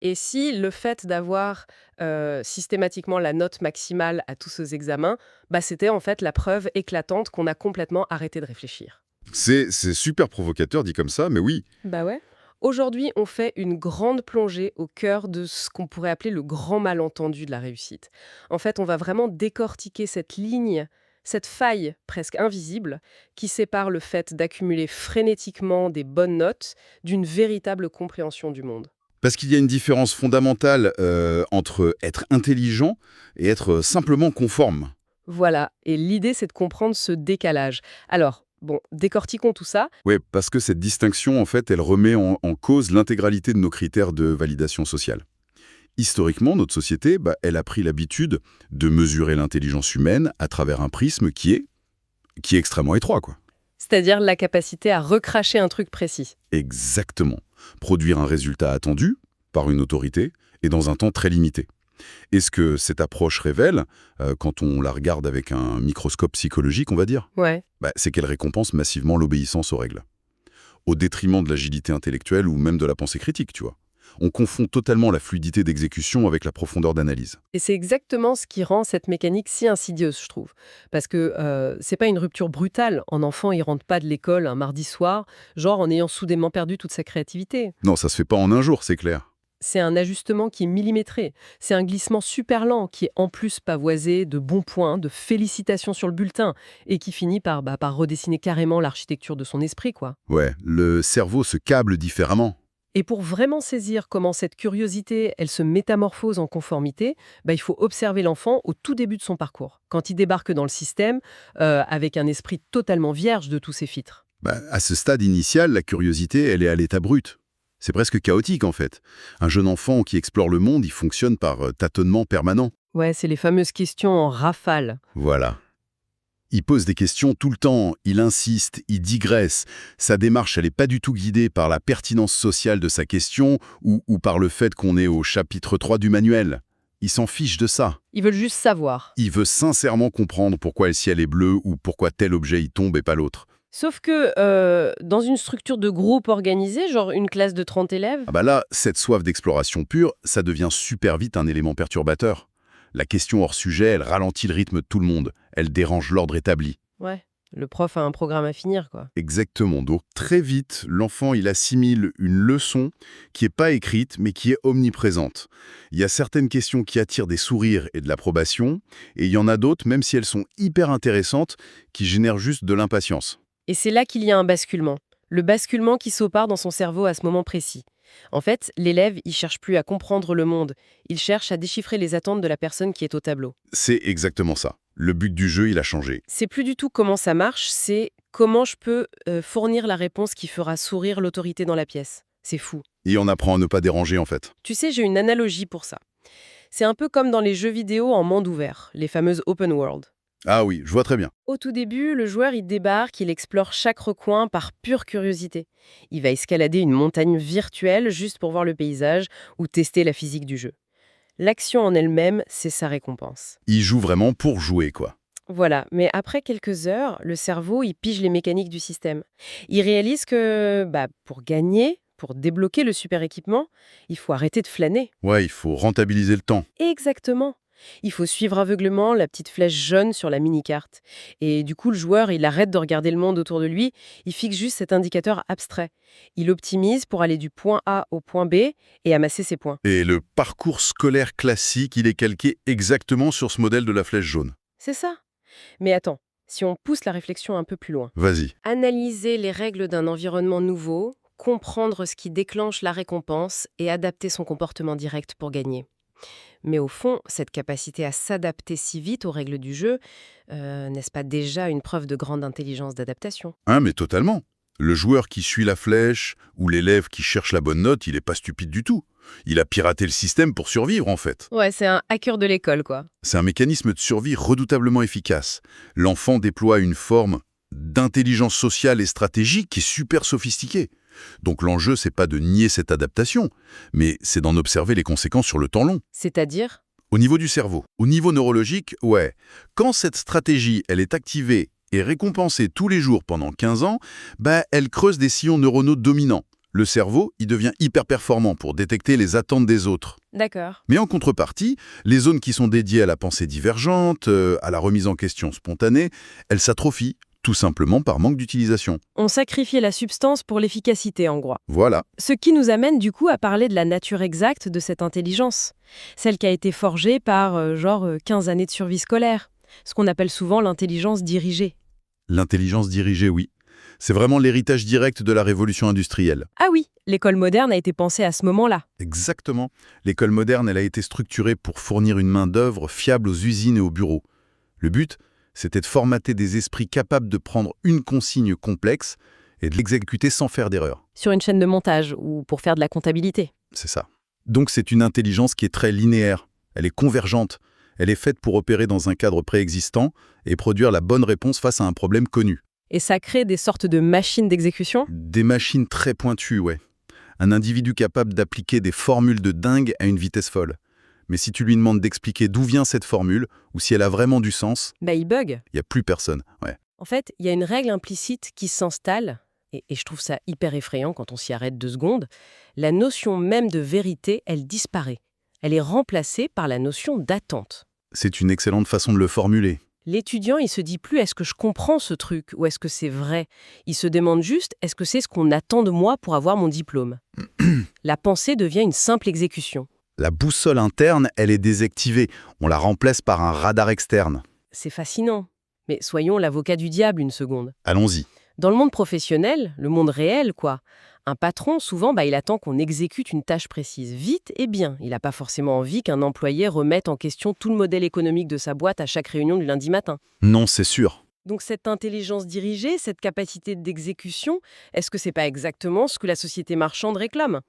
Et si le fait d'avoir systématiquement la note maximale à tous ces examens, bah, c'était en fait la preuve éclatante qu'on a complètement arrêté de réfléchir. C'est super provocateur dit comme ça, mais oui. Bah ouais. Aujourd'hui, on fait une grande plongée au cœur de ce qu'on pourrait appeler le grand malentendu de la réussite. En fait, on va vraiment décortiquer cette ligne, cette faille presque invisible qui sépare le fait d'accumuler frénétiquement des bonnes notes d'une véritable compréhension du monde. Parce qu'il y a une différence fondamentale entre être intelligent et être simplement conforme. Voilà, et l'idée, c'est de comprendre ce décalage. Alors, bon, décortiquons tout ça. Oui, parce que cette distinction, en fait, elle remet en cause l'intégralité de nos critères de validation sociale. Historiquement, notre société, elle a pris l'habitude de mesurer l'intelligence humaine à travers un prisme qui est extrêmement étroit, quoi. C'est-à-dire la capacité à recracher un truc précis. Exactement. Produire un résultat attendu par une autorité et dans un temps très limité. Et ce que cette approche révèle, quand on la regarde avec un microscope psychologique, on va dire, Ouais. c'est qu'elle récompense massivement l'obéissance aux règles, au détriment de l'agilité intellectuelle ou même de la pensée critique, tu vois. On confond totalement la fluidité d'exécution avec la profondeur d'analyse. Et c'est exactement ce qui rend cette mécanique si insidieuse, je trouve. Parce que c'est pas une rupture brutale. Un enfant, il rentre pas de l'école un mardi soir, genre en ayant soudainement perdu toute sa créativité. Non, ça se fait pas en un jour, c'est clair. C'est un ajustement qui est millimétré. C'est un glissement super lent qui est en plus pavoisé de bons points, de félicitations sur le bulletin, et qui finit par redessiner carrément l'architecture de son esprit, quoi. Ouais, le cerveau se câble différemment. Et pour vraiment saisir comment cette curiosité, elle se métamorphose en conformité, bah, il faut observer l'enfant au tout début de son parcours, quand il débarque dans le système avec un esprit totalement vierge de tous ses filtres. À ce stade initial, la curiosité, elle est à l'état brut. C'est presque chaotique en fait. Un jeune enfant qui explore le monde, il fonctionne par tâtonnement permanent. Ouais, c'est les fameuses questions en rafale. Voilà. Il pose des questions tout le temps, il insiste, il digresse. Sa démarche, elle n'est pas du tout guidée par la pertinence sociale de sa question ou par le fait qu'on est au chapitre 3 du manuel. Il s'en fiche de ça. Ils veulent juste savoir. Il veut sincèrement comprendre pourquoi le ciel est bleu ou pourquoi tel objet y tombe et pas l'autre. Sauf que dans une structure de groupe organisée, genre une classe de 30 élèves, Là, cette soif d'exploration pure, ça devient super vite un élément perturbateur. La question hors sujet, elle ralentit le rythme de tout le monde. Elle dérange l'ordre établi. ouais, le prof a un programme à finir, quoi. Exactement. Donc très vite, l'enfant, il assimile une leçon qui n'est pas écrite, mais qui est omniprésente. Il y a certaines questions qui attirent des sourires et de l'approbation, et il y en a d'autres, même si elles sont hyper intéressantes, qui génèrent juste de l'impatience. Et c'est là qu'il y a un basculement. Le basculement qui s'opère dans son cerveau à ce moment précis. En fait, l'élève, il cherche plus à comprendre le monde, il cherche à déchiffrer les attentes de la personne qui est au tableau. C'est exactement ça. Le but du jeu, il a changé. C'est plus du tout comment ça marche, c'est comment je peux fournir la réponse qui fera sourire l'autorité dans la pièce. C'est fou. Et on apprend à ne pas déranger, en fait. Tu sais, j'ai une analogie pour ça. C'est un peu comme dans les jeux vidéo en monde ouvert, les fameuses open world. Ah oui, je vois très bien. Au tout début, le joueur il débarque, il explore chaque recoin par pure curiosité. Il va escalader une montagne virtuelle juste pour voir le paysage ou tester la physique du jeu. L'action en elle-même, c'est sa récompense. Il joue vraiment pour jouer, quoi. Voilà, mais après quelques heures, le cerveau il pige les mécaniques du système. Il réalise que pour gagner, pour débloquer le super équipement, il faut arrêter de flâner. Ouais, il faut rentabiliser le temps. Exactement. Il faut suivre aveuglément la petite flèche jaune sur la mini-carte. Et du coup, le joueur, il arrête de regarder le monde autour de lui, il fixe juste cet indicateur abstrait. Il optimise pour aller du point A au point B et amasser ses points. Et le parcours scolaire classique, il est calqué exactement sur ce modèle de la flèche jaune. C'est ça. Mais attends, si on pousse la réflexion un peu plus loin. Vas-y. Analyser les règles d'un environnement nouveau, comprendre ce qui déclenche la récompense et adapter son comportement direct pour gagner. Mais au fond, cette capacité à s'adapter si vite aux règles du jeu, n'est-ce pas déjà une preuve de grande intelligence d'adaptation? Mais totalement. Le joueur qui suit la flèche ou l'élève qui cherche la bonne note, il n'est pas stupide du tout. Il a piraté le système pour survivre, en fait. Ouais, c'est un hacker de l'école, quoi. C'est un mécanisme de survie redoutablement efficace. L'enfant déploie une forme d'intelligence sociale et stratégique qui est super sophistiquée. Donc l'enjeu, c'est pas de nier cette adaptation, mais c'est d'en observer les conséquences sur le temps long. C'est-à-dire? Au niveau du cerveau, au niveau neurologique, ouais. Quand cette stratégie, elle est activée et récompensée tous les jours pendant 15 ans, elle creuse des sillons neuronaux dominants, Le cerveau, il devient hyper performant pour détecter les attentes des autres. D'accord. Mais en contrepartie, les zones qui sont dédiées à la pensée divergente, à la remise en question spontanée, elles s'atrophient, tout simplement par manque d'utilisation. On sacrifiait la substance pour l'efficacité, en gros. Voilà. Ce qui nous amène du coup à parler de la nature exacte de cette intelligence. Celle qui a été forgée par 15 années de survie scolaire. Ce qu'on appelle souvent l'intelligence dirigée. L'intelligence dirigée, oui. C'est vraiment l'héritage direct de la révolution industrielle. Ah oui, l'école moderne a été pensée à ce moment-là. Exactement. L'école moderne, elle a été structurée pour fournir une main-d'œuvre fiable aux usines et aux bureaux. Le but, c'était de formater des esprits capables de prendre une consigne complexe et de l'exécuter sans faire d'erreur. Sur une chaîne de montage ou pour faire de la comptabilité. C'est ça. Donc c'est une intelligence qui est très linéaire. Elle est convergente. Elle est faite pour opérer dans un cadre préexistant et produire la bonne réponse face à un problème connu. Et ça crée des sortes de machines d'exécution. Des machines très pointues, ouais. Un individu capable d'appliquer des formules de dingue à une vitesse folle. Mais si tu lui demandes d'expliquer d'où vient cette formule, ou si elle a vraiment du sens, Il bug. il n'y a plus personne. Ouais. En fait, il y a une règle implicite qui s'installe, et je trouve ça hyper effrayant quand on s'y arrête 2 secondes. La notion même de vérité, elle disparaît. Elle est remplacée par la notion d'attente. C'est une excellente façon de le formuler. L'étudiant, il se dit plus est-ce que je comprends ce truc ou est-ce que c'est vrai. Il se demande juste est-ce que c'est ce qu'on attend de moi pour avoir mon diplôme. La pensée devient une simple exécution. La boussole interne, elle est désactivée. On la remplace par un radar externe. C'est fascinant. Mais soyons l'avocat du diable une seconde. Allons-y. Dans le monde professionnel, le monde réel, quoi, un patron, souvent, il attend qu'on exécute une tâche précise, vite et bien. Il n'a pas forcément envie qu'un employé remette en question tout le modèle économique de sa boîte à chaque réunion du lundi matin. Non, c'est sûr. Donc cette intelligence dirigée, cette capacité d'exécution, est-ce que c'est pas exactement ce que la société marchande réclame?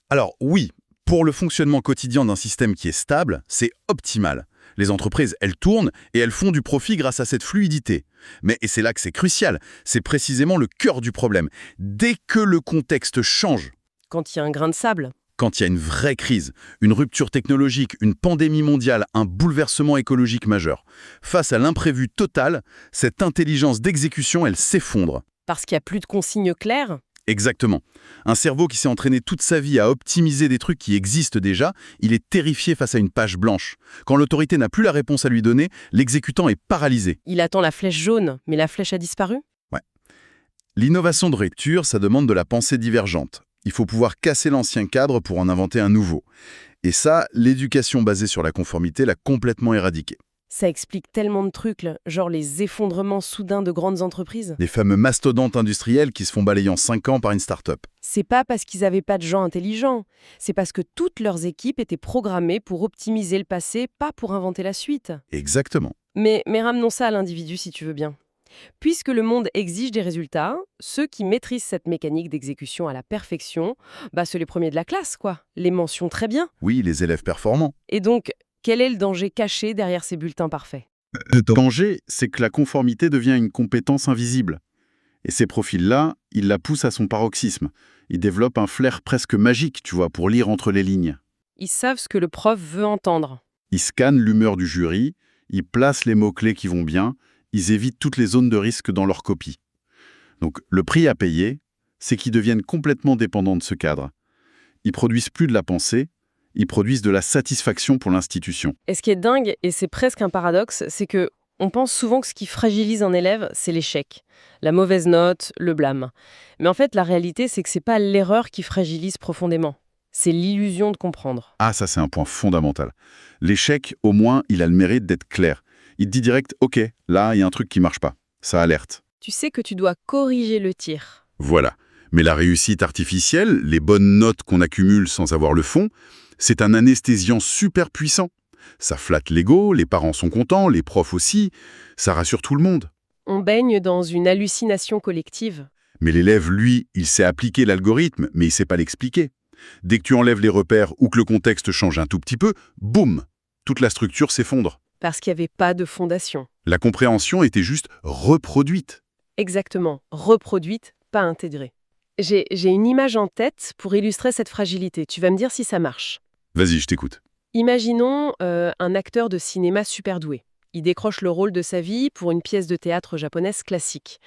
Alors oui, pour le fonctionnement quotidien d'un système qui est stable, c'est optimal. Les entreprises, elles tournent et elles font du profit grâce à cette fluidité. Mais, et c'est là que c'est crucial, c'est précisément le cœur du problème. Dès que le contexte change, Quand il y a un grain de sable. quand il y a une vraie crise, une rupture technologique, une pandémie mondiale, un bouleversement écologique majeur, face à l'imprévu total, cette intelligence d'exécution, elle s'effondre. Parce qu'il n'y a plus de consignes claires? Exactement. Un cerveau qui s'est entraîné toute sa vie à optimiser des trucs qui existent déjà, il est terrifié face à une page blanche. Quand l'autorité n'a plus la réponse à lui donner, l'exécutant est paralysé. Il attend la flèche jaune, mais la flèche a disparu? Ouais. L'innovation de rupture, ça demande de la pensée divergente. Il faut pouvoir casser l'ancien cadre pour en inventer un nouveau. Et ça, l'éducation basée sur la conformité l'a complètement éradiqué. Ça explique tellement de trucs, là, genre les effondrements soudains de grandes entreprises. Les fameux mastodontes industriels qui se font balayer en 5 ans par une start-up. C'est pas parce qu'ils n'avaient pas de gens intelligents, c'est parce que toutes leurs équipes étaient programmées pour optimiser le passé, pas pour inventer la suite. Exactement. Mais ramenons ça à l'individu si tu veux bien. Puisque le monde exige des résultats, ceux qui maîtrisent cette mécanique d'exécution à la perfection, c'est les premiers de la classe, quoi. Les mentions très bien. Oui, les élèves performants. Et donc, quel est le danger caché derrière ces bulletins parfaits? Le danger, c'est que la conformité devient une compétence invisible. Et ces profils-là, ils la poussent à son paroxysme. Ils développent un flair presque magique, tu vois, pour lire entre les lignes. Ils savent ce que le prof veut entendre. Ils scannent l'humeur du jury, ils placent les mots-clés qui vont bien, ils évitent toutes les zones de risque dans leur copie. Donc le prix à payer, c'est qu'ils deviennent complètement dépendants de ce cadre. Ils produisent plus de la pensée, ils produisent de la satisfaction pour l'institution. Et ce qui est dingue, et c'est presque un paradoxe, c'est que on pense souvent que ce qui fragilise un élève, c'est l'échec, la mauvaise note, le blâme. Mais en fait, la réalité, c'est que c'est pas l'erreur qui fragilise profondément. C'est l'illusion de comprendre. Ah, ça c'est un point fondamental. L'échec, au moins, il a le mérite d'être clair. Il te dit direct, ok, là, il y a un truc qui marche pas. Ça alerte. Tu sais que tu dois corriger le tir. Voilà. Mais la réussite artificielle, les bonnes notes qu'on accumule sans avoir le fond, c'est un anesthésiant super puissant. Ça flatte l'ego, les parents sont contents, les profs aussi, ça rassure tout le monde. On baigne dans une hallucination collective. Mais l'élève, lui, il sait appliquer l'algorithme, mais il sait pas l'expliquer. Dès que tu enlèves les repères ou que le contexte change un tout petit peu, boum, toute la structure s'effondre. Parce qu'il n'y avait pas de fondation. La compréhension était juste reproduite. Exactement, reproduite, pas intégrée. J'ai une image en tête pour illustrer cette fragilité. Tu vas me dire si ça marche. Vas-y, je t'écoute. Imaginons un acteur de cinéma super doué. Il décroche le rôle de sa vie pour une pièce de théâtre japonaise classique.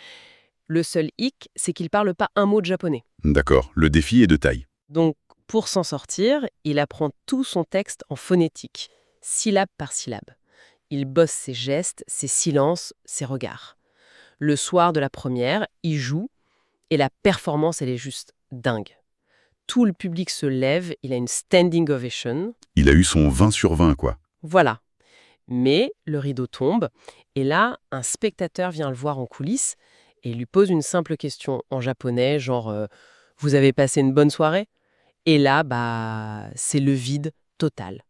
Le seul hic, c'est qu'il parle pas un mot de japonais. D'accord, le défi est de taille. Donc, pour s'en sortir, il apprend tout son texte en phonétique, syllabe par syllabe. Il bosse ses gestes, ses silences, ses regards. Le soir de la première, il joue, et la performance, elle est juste dingue. Tout le public se lève, il a une standing ovation. Il a eu son 20 sur 20, quoi. Voilà. Mais le rideau tombe, et là, un spectateur vient le voir en coulisses et lui pose une simple question en japonais, genre Vous avez passé une bonne soirée ?» Et là, c'est le vide total.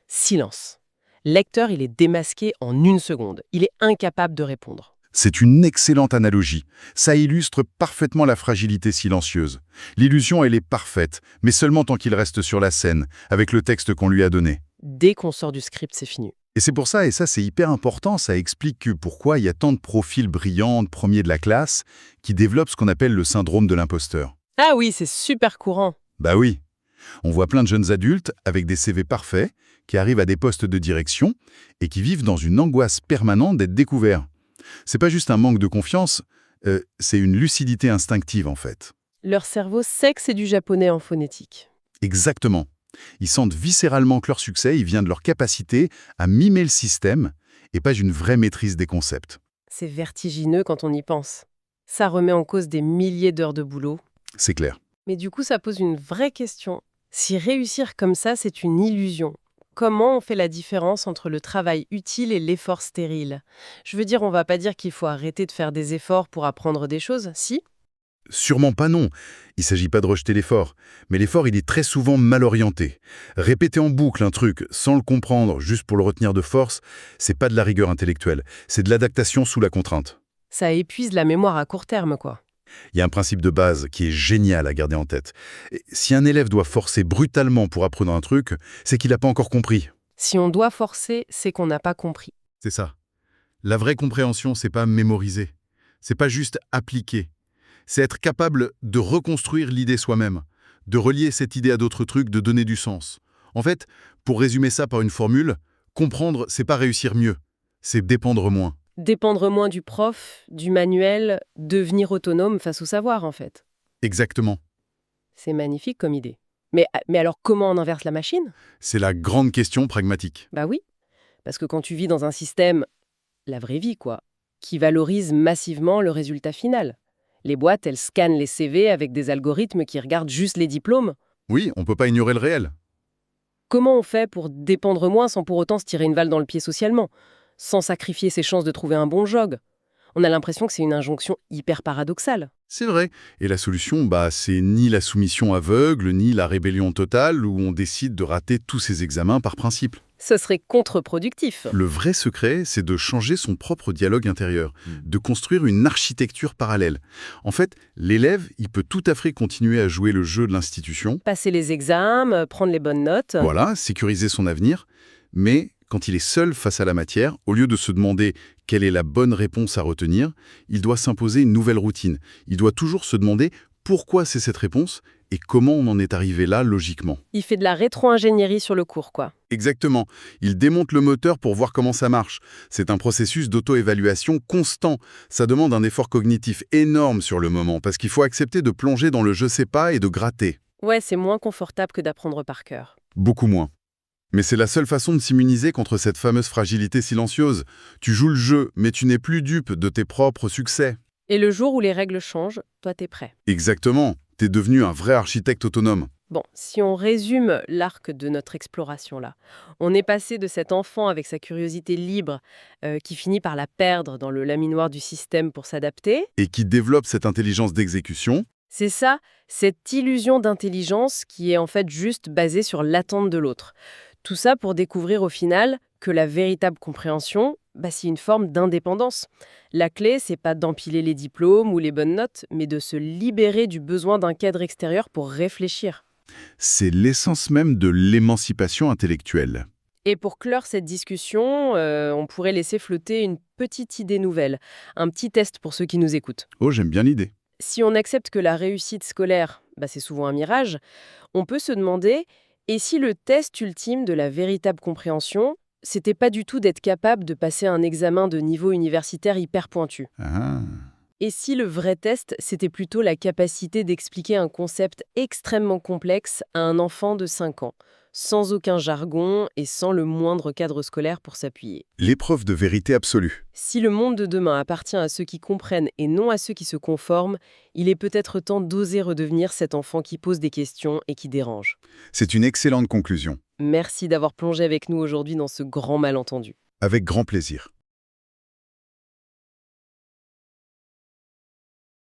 Silence. L'acteur, il est démasqué en une seconde. Il est incapable de répondre. C'est une excellente analogie. Ça illustre parfaitement la fragilité silencieuse. L'illusion, elle est parfaite, mais seulement tant qu'il reste sur la scène, avec le texte qu'on lui a donné. Dès qu'on sort du script, c'est fini. Et c'est pour ça, et ça c'est hyper important, ça explique pourquoi il y a tant de profils brillants, de premiers de la classe, qui développent ce qu'on appelle le syndrome de l'imposteur. Ah oui, c'est super courant. Bah oui. On voit plein de jeunes adultes avec des CV parfaits, qui arrivent à des postes de direction, et qui vivent dans une angoisse permanente d'être découverts. C'est pas juste un manque de confiance, c'est une lucidité instinctive en fait. Leur cerveau sait que c'est du japonais en phonétique. Exactement. Ils sentent viscéralement que leur succès il vient de leur capacité à mimer le système et pas d'une vraie maîtrise des concepts. C'est vertigineux quand on y pense. Ça remet en cause des milliers d'heures de boulot. C'est clair. Mais du coup, ça pose une vraie question. Si réussir comme ça, c'est une illusion, comment on fait la différence entre le travail utile et l'effort stérile? Je veux dire, on va pas dire qu'il faut arrêter de faire des efforts pour apprendre des choses, si? Sûrement pas non. Il s'agit pas de rejeter l'effort. Mais l'effort, il est très souvent mal orienté. Répéter en boucle un truc sans le comprendre, juste pour le retenir de force, c'est pas de la rigueur intellectuelle. C'est de l'adaptation sous la contrainte. Ça épuise la mémoire à court terme, quoi. Il y a un principe de base qui est génial à garder en tête. Et si un élève doit forcer brutalement pour apprendre un truc, c'est qu'il n'a pas encore compris. Si on doit forcer, c'est qu'on n'a pas compris. C'est ça. La vraie compréhension, c'est pas mémoriser. C'est pas juste appliquer. C'est être capable de reconstruire l'idée soi-même, de relier cette idée à d'autres trucs, de donner du sens. En fait, pour résumer ça par une formule, comprendre, c'est pas réussir mieux, c'est dépendre moins. Dépendre moins du prof, du manuel, devenir autonome face au savoir, en fait. Exactement. C'est magnifique comme idée. Mais alors, comment on inverse la machine? C'est la grande question pragmatique. Bah oui, parce que quand tu vis dans un système, la vraie vie quoi, qui valorise massivement le résultat final. Les boîtes, elles scannent les CV avec des algorithmes qui regardent juste les diplômes. Oui, on peut pas ignorer le réel. Comment on fait pour dépendre moins sans pour autant se tirer une balle dans le pied socialement, sans sacrifier ses chances de trouver un bon job? On a l'impression que c'est une injonction hyper paradoxale. C'est vrai. Et la solution, c'est ni la soumission aveugle, ni la rébellion totale où on décide de rater tous ces examens par principe. Ce serait contre-productif. Le vrai secret, c'est de changer son propre dialogue intérieur, de construire une architecture parallèle. En fait, l'élève, il peut tout à fait continuer à jouer le jeu de l'institution. Passer les examens, prendre les bonnes notes. Voilà, sécuriser son avenir. Mais quand il est seul face à la matière, au lieu de se demander quelle est la bonne réponse à retenir, il doit s'imposer une nouvelle routine. Il doit toujours se demander pourquoi c'est cette réponse et comment on en est arrivé là logiquement. Il fait de la rétro-ingénierie sur le cours, quoi. Exactement. Il démonte le moteur pour voir comment ça marche. C'est un processus d'auto-évaluation constant. Ça demande un effort cognitif énorme sur le moment parce qu'il faut accepter de plonger dans le je sais pas et de gratter. Ouais, c'est moins confortable que d'apprendre par cœur. Beaucoup moins. Mais c'est la seule façon de s'immuniser contre cette fameuse fragilité silencieuse. Tu joues le jeu, mais tu n'es plus dupe de tes propres succès. Et le jour où les règles changent, toi t'es prêt. Exactement. T'es devenu un vrai architecte autonome. Bon, si on résume l'arc de notre exploration là, on est passé de cet enfant avec sa curiosité libre qui finit par la perdre dans le laminoir du système pour s'adapter. Et qui développe cette intelligence d'exécution. C'est ça, cette illusion d'intelligence qui est en fait juste basée sur l'attente de l'autre. Tout ça pour découvrir au final que la véritable compréhension, c'est une forme d'indépendance. La clé, c'est pas d'empiler les diplômes ou les bonnes notes, mais de se libérer du besoin d'un cadre extérieur pour réfléchir. C'est l'essence même de l'émancipation intellectuelle. Et pour clore cette discussion, on pourrait laisser flotter une petite idée nouvelle, un petit test pour ceux qui nous écoutent. Oh, j'aime bien l'idée. Si on accepte que la réussite scolaire, c'est souvent un mirage, on peut se demander, et si le test ultime de la véritable compréhension, c'était pas du tout d'être capable de passer un examen de niveau universitaire hyper pointu? Ah. Et si le vrai test, c'était plutôt la capacité d'expliquer un concept extrêmement complexe à un enfant de 5 ans, sans aucun jargon et sans le moindre cadre scolaire pour s'appuyer? L'épreuve de vérité absolue. Si le monde de demain appartient à ceux qui comprennent et non à ceux qui se conforment, il est peut-être temps d'oser redevenir cet enfant qui pose des questions et qui dérange. C'est une excellente conclusion. Merci d'avoir plongé avec nous aujourd'hui dans ce grand malentendu. Avec grand plaisir.